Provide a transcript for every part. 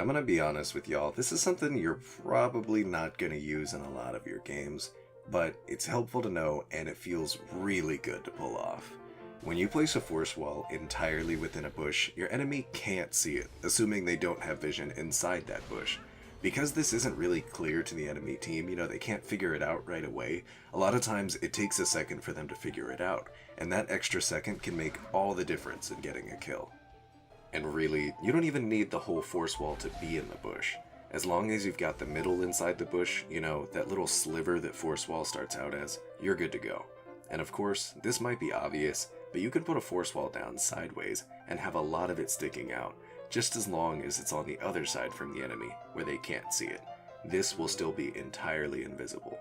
I'm gonna be honest with y'all, this is something you're probably not gonna use in a lot of your games, but it's helpful to know and it feels really good to pull off. When you place a force wall entirely within a bush, your enemy can't see it, assuming they don't have vision inside that bush. Because this isn't really clear to the enemy team, they can't figure it out right away, a lot of times it takes a second for them to figure it out, and that extra second can make all the difference in getting a kill. And really, you don't even need the whole force wall to be in the bush. As long as you've got the middle inside the bush, that little sliver that force wall starts out as, you're good to go. And of course, this might be obvious, but you can put a force wall down sideways and have a lot of it sticking out, just as long as it's on the other side from the enemy, where they can't see it. This will still be entirely invisible.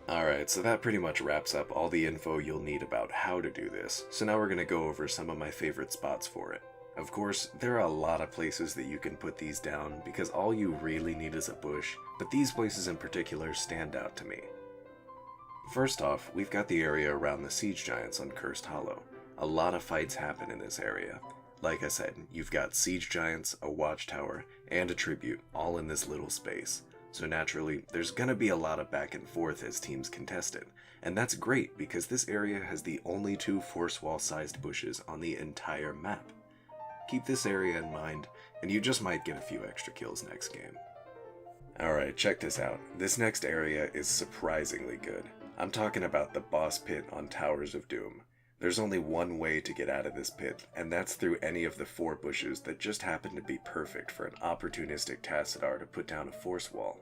Alright, so that pretty much wraps up all the info you'll need about how to do this, so now we're going to go over some of my favorite spots for it. Of course, there are a lot of places that you can put these down because all you really need is a bush, but these places in particular stand out to me. First off, we've got the area around the siege giants on Cursed Hollow. A lot of fights happen in this area. Like I said, you've got siege giants, a watchtower, and a tribute all in this little space. So naturally, there's gonna be a lot of back and forth as teams contest it, and that's great because this area has the only 2 force wall sized bushes on the entire map. Keep this area in mind, and you just might get a few extra kills next game. Alright, check this out. This next area is surprisingly good. I'm talking about the boss pit on Towers of Doom. There's only one way to get out of this pit, and that's through any of the 4 bushes that just happen to be perfect for an opportunistic Tassadar to put down a force wall.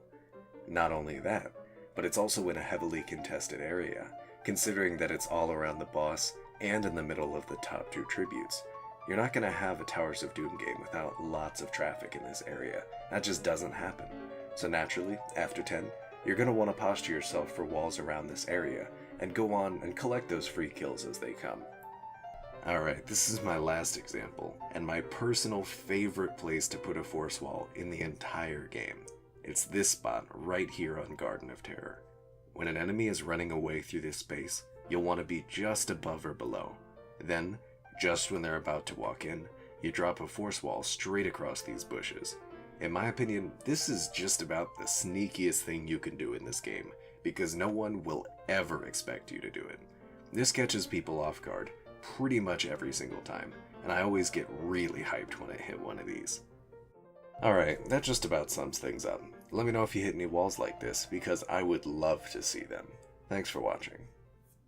Not only that, but it's also in a heavily contested area, considering that it's all around the boss and in the middle of the top 2 tributes. You're not going to have a Towers of Doom game without lots of traffic in this area. That just doesn't happen. So naturally, after 10, you're going to want to posture yourself for walls around this area, and go on and collect those free kills as they come. Alright, this is my last example, and my personal favorite place to put a force wall in the entire game. It's this spot right here on Garden of Terror. When an enemy is running away through this space, you'll want to be just above or below. Then, just when they're about to walk in, you drop a force wall straight across these bushes. In my opinion, this is just about the sneakiest thing you can do in this game, because no one will ever expect you to do it. This catches people off guard pretty much every single time, and I always get really hyped when I hit one of these. Alright, that just about sums things up. Let me know if you hit any walls like this, because I would love to see them. Thanks for watching.